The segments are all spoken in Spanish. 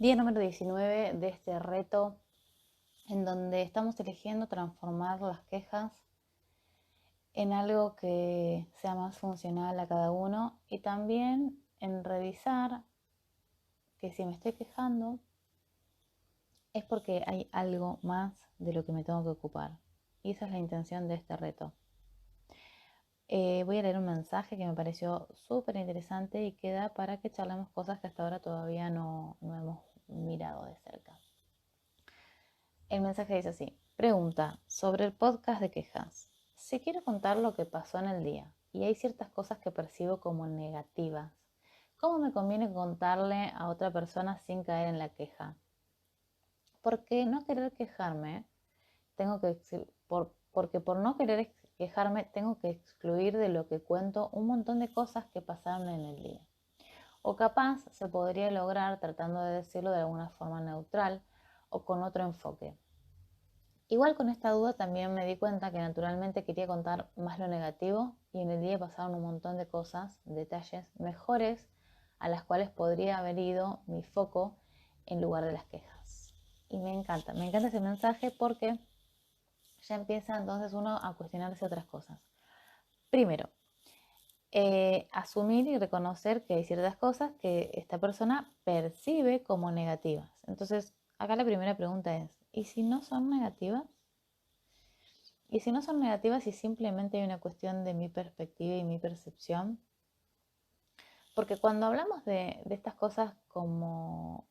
Día número 19 de este reto en donde estamos eligiendo transformar las quejas en algo que sea más funcional a cada uno y también en revisar que si me estoy quejando es porque hay algo más de lo que me tengo que ocupar. Y esa es la intención de este reto. Voy a leer un mensaje que me pareció súper interesante y que da para que charlemos cosas que hasta ahora todavía no hemos mirado de cerca. El mensaje dice así: pregunta sobre el podcast de quejas. Si quiero contar lo que pasó en el día y hay ciertas cosas que percibo como negativas, ¿cómo me conviene contarle a otra persona sin caer en la queja? Porque no querer quejarme, porque por no querer quejarme tengo que excluir de lo que cuento un montón de cosas que pasaron en el día. O capaz se podría lograr tratando de decirlo de alguna forma neutral o con otro enfoque. Igual con esta duda también me di cuenta que naturalmente quería contar más lo negativo y en el día pasaron un montón de cosas, detalles mejores a las cuales podría haber ido mi foco en lugar de las quejas. Y me encanta ese mensaje porque ya empieza entonces uno a cuestionarse otras cosas. Primero, asumir y reconocer que hay ciertas cosas que esta persona percibe como negativas. Entonces, acá la primera pregunta es, ¿y si no son negativas? Y si no son negativas y simplemente hay una cuestión de mi perspectiva y mi percepción, porque cuando hablamos de estas cosas como,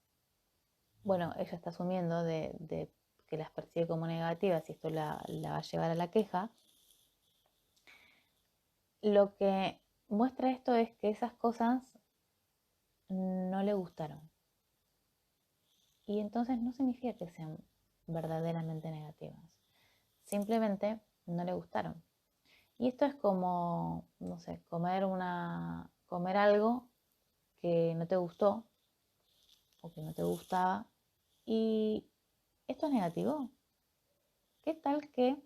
bueno, ella está asumiendo de que las percibe como negativas y esto la va a llevar a la queja, lo que muestra esto es que esas cosas no le gustaron. Y entonces no significa que sean verdaderamente negativas. Simplemente no le gustaron. Y esto es como, no sé, comer algo que no te gustó o que no te gustaba. Y esto es negativo. ¿Qué tal que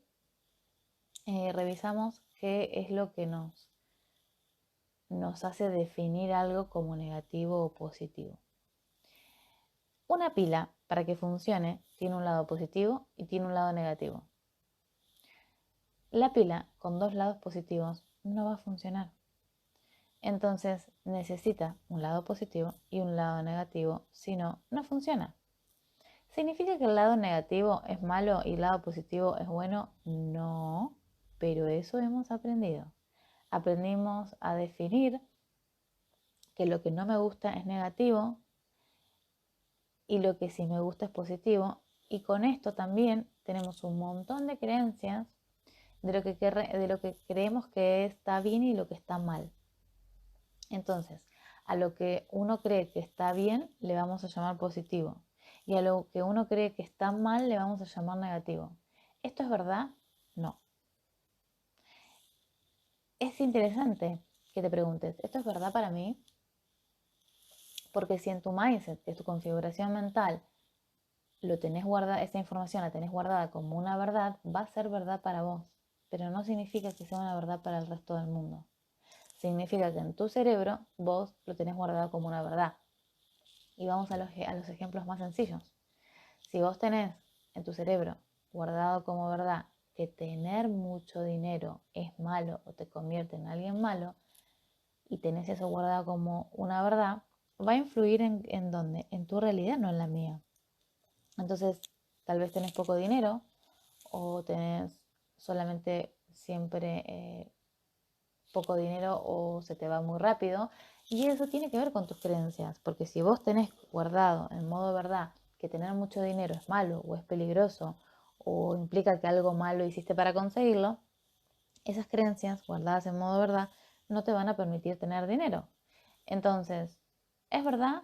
revisamos qué es lo que nos hace definir algo como negativo o positivo? Una pila, para que funcione, tiene un lado positivo y tiene un lado negativo. La pila con dos lados positivos no va a funcionar. Entonces necesita un lado positivo y un lado negativo, si no, no funciona. ¿Significa que el lado negativo es malo y el lado positivo es bueno? No, pero eso hemos aprendido. Aprendimos a definir que lo que no me gusta es negativo y lo que sí me gusta es positivo. Y con esto también tenemos un montón de creencias de lo que creemos que está bien y lo que está mal. Entonces, a lo que uno cree que está bien le vamos a llamar positivo y a lo que uno cree que está mal le vamos a llamar negativo. ¿Esto es verdad? No. Es interesante que te preguntes, ¿esto es verdad para mí? Porque si en tu mindset, que es tu configuración mental, lo tenés guardada, esa información la tenés guardada como una verdad, va a ser verdad para vos, pero no significa que sea una verdad para el resto del mundo. Significa que en tu cerebro vos lo tenés guardado como una verdad. Y vamos a los ejemplos más sencillos. Si vos tenés en tu cerebro guardado como verdad que tener mucho dinero es malo o te convierte en alguien malo y tenés eso guardado como una verdad, va a influir en dónde, en tu realidad, no en la mía. Entonces, tal vez tenés poco dinero o tenés solamente siempre poco dinero o se te va muy rápido. Y eso tiene que ver con tus creencias, porque si vos tenés guardado en modo verdad que tener mucho dinero es malo o es peligroso o implica que algo malo hiciste para conseguirlo, esas creencias guardadas en modo verdad no te van a permitir tener dinero. Entonces, ¿es verdad?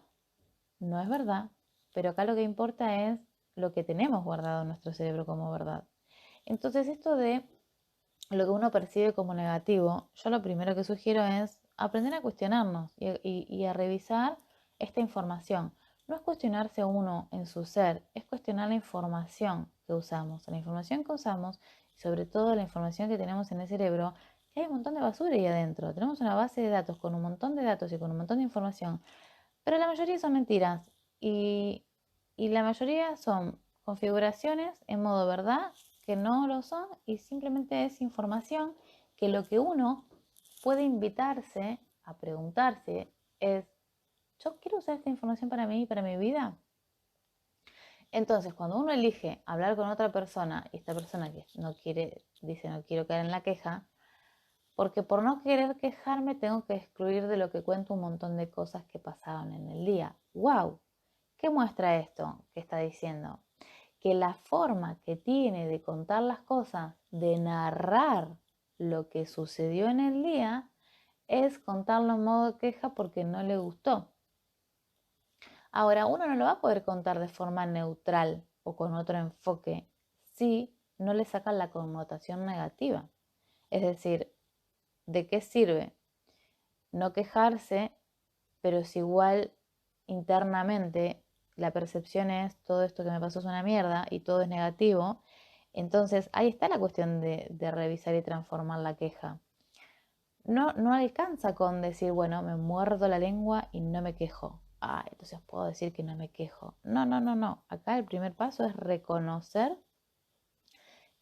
No es verdad, pero acá lo que importa es lo que tenemos guardado en nuestro cerebro como verdad. Entonces, esto de lo que uno percibe como negativo, yo lo primero que sugiero es aprender a cuestionarnos y a revisar esta información. No es cuestionarse uno en su ser, es cuestionar la información que usamos. La información que usamos y sobre todo la información que tenemos en el cerebro, que hay un montón de basura ahí adentro. Tenemos una base de datos con un montón de datos y con un montón de información, pero la mayoría son mentiras. Y Y la mayoría son configuraciones en modo verdad, que no lo son, y simplemente es información que lo que uno puede invitarse a preguntarse es, ¿yo quiero usar esta información para mí y para mi vida? Entonces, cuando uno elige hablar con otra persona y esta persona que no quiere, dice no quiero caer en la queja, porque por no querer quejarme tengo que excluir de lo que cuento un montón de cosas que pasaron en el día. ¡Wow! ¿Qué muestra esto que está diciendo? Que la forma que tiene de contar las cosas, de narrar lo que sucedió en el día, es contarlo en modo queja porque no le gustó. Ahora, uno no lo va a poder contar de forma neutral o con otro enfoque si no le sacan la connotación negativa. Es decir, ¿de qué sirve no quejarse, pero si igual internamente la percepción es todo esto que me pasó es una mierda y todo es negativo? Entonces ahí está la cuestión de revisar y transformar la queja. No alcanza con decir, bueno, me muerdo la lengua y no me quejo. Ah, entonces puedo decir que no me quejo. No. Acá el primer paso es reconocer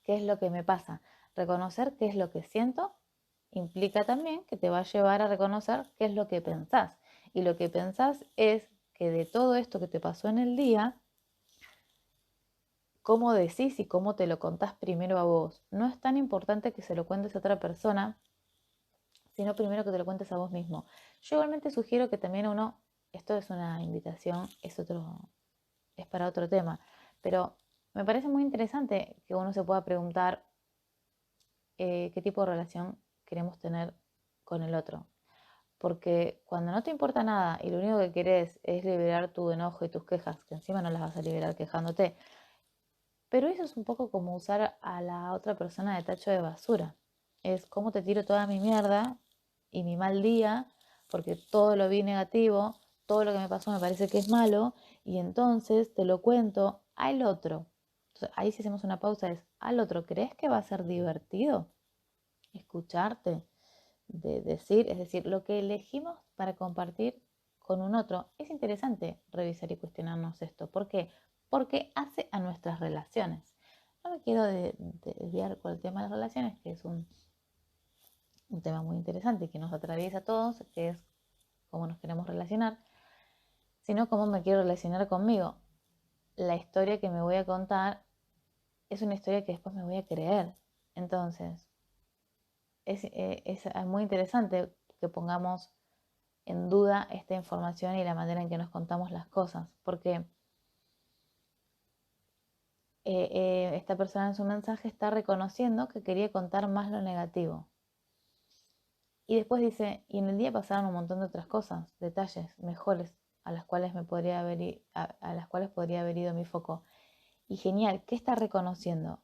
qué es lo que me pasa. Reconocer qué es lo que siento implica también que te va a llevar a reconocer qué es lo que pensás. Y lo que pensás es que de todo esto que te pasó en el día, cómo decís y cómo te lo contás primero a vos. No es tan importante que se lo cuentes a otra persona, sino primero que te lo cuentes a vos mismo. Yo igualmente sugiero que también uno, esto es una invitación, es para otro tema, pero me parece muy interesante que uno se pueda preguntar qué tipo de relación queremos tener con el otro. Porque cuando no te importa nada y lo único que querés es liberar tu enojo y tus quejas, que encima no las vas a liberar quejándote, pero eso es un poco como usar a la otra persona de tacho de basura. Es como te tiro toda mi mierda y mi mal día, porque todo lo vi negativo, todo lo que me pasó me parece que es malo, y entonces te lo cuento al otro. Entonces, ahí si hacemos una pausa es, al otro, ¿crees que va a ser divertido escucharte? De decir, es decir, lo que elegimos para compartir con un otro. Es interesante revisar y cuestionarnos esto. ¿Por qué? Porque hace a nuestras relaciones. No me quiero desviar con el tema de las relaciones, que es un tema muy interesante y que nos atraviesa a todos, que es cómo nos queremos relacionar, sino cómo me quiero relacionar conmigo. La historia que me voy a contar es una historia que después me voy a creer. Entonces, es muy interesante que pongamos en duda esta información y la manera en que nos contamos las cosas, porque esta persona en su mensaje está reconociendo que quería contar más lo negativo. Y después dice, y en el día pasaron un montón de otras cosas, detalles mejores a las cuales a las cuales podría haber ido mi foco. Y genial, ¿qué está reconociendo?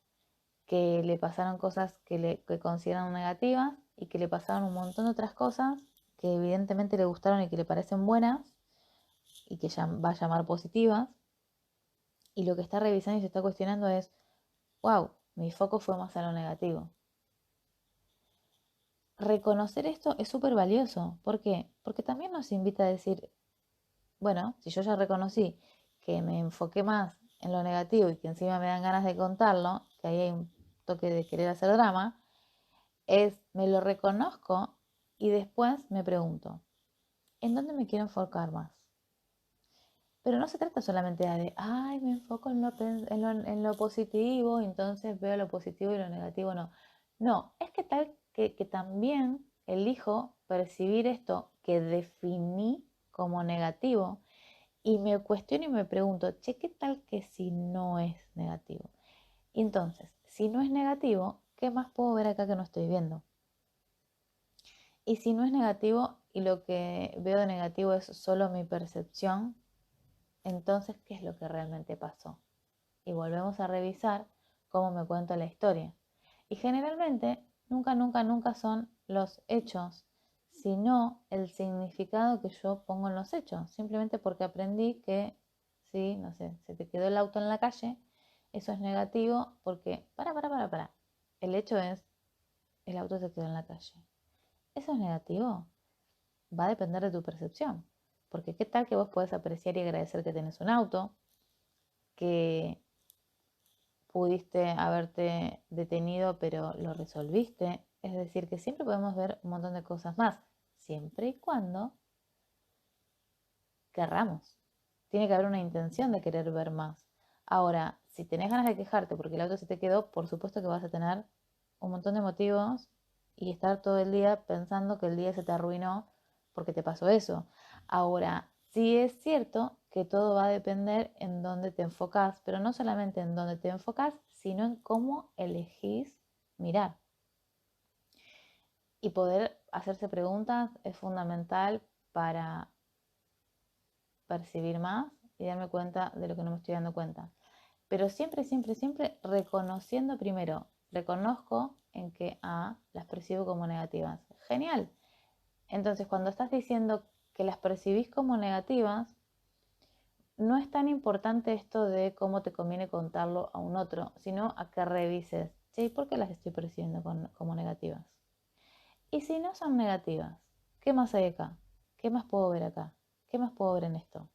Que le pasaron cosas que consideran negativas y que le pasaron un montón de otras cosas que evidentemente le gustaron y que le parecen buenas y que ya va a llamar positivas. Y lo que está revisando y se está cuestionando es, wow, mi foco fue más a lo negativo. Reconocer esto es súper valioso. ¿Por qué? Porque también nos invita a decir, bueno, si yo ya reconocí que me enfoqué más en lo negativo y que encima me dan ganas de contarlo, que ahí hay un toque de querer hacer drama, me lo reconozco y después me pregunto, ¿en dónde me quiero enfocar más? Pero no se trata solamente de, ay, me enfoco en lo positivo, entonces veo lo positivo y lo negativo no. No, es que tal que también elijo percibir esto que definí como negativo y me cuestiono y me pregunto, che, ¿qué tal que si no es negativo? Y entonces, si no es negativo, ¿qué más puedo ver acá que no estoy viendo? Y si no es negativo y lo que veo de negativo es solo mi percepción, entonces, ¿qué es lo que realmente pasó? Y volvemos a revisar cómo me cuento la historia. Y generalmente, nunca son los hechos, sino el significado que yo pongo en los hechos. Simplemente porque aprendí que, si, no sé, se te quedó el auto en la calle, eso es negativo porque, para. El hecho es, el auto se quedó en la calle. ¿Eso es negativo? Va a depender de tu percepción. Porque qué tal que vos podés apreciar y agradecer que tenés un auto, que pudiste haberte detenido, pero lo resolviste. Es decir, que siempre podemos ver un montón de cosas más, siempre y cuando querramos. Tiene que haber una intención de querer ver más. Ahora, si tenés ganas de quejarte porque el auto se te quedó, por supuesto que vas a tener un montón de motivos y estar todo el día pensando que el día se te arruinó porque te pasó eso. Ahora, sí es cierto que todo va a depender en dónde te enfocás, pero no solamente en dónde te enfocás, sino en cómo elegís mirar. Y poder hacerse preguntas es fundamental para percibir más y darme cuenta de lo que no me estoy dando cuenta. Pero siempre, siempre, siempre reconociendo primero, reconozco en que las percibo como negativas. Genial. Entonces, cuando estás diciendo que las percibís como negativas, no es tan importante esto de cómo te conviene contarlo a un otro, sino a que revises, ¿sí? ¿Por qué las estoy percibiendo como negativas? Y si no son negativas, ¿qué más hay acá? ¿Qué más puedo ver acá? ¿Qué más puedo ver en esto?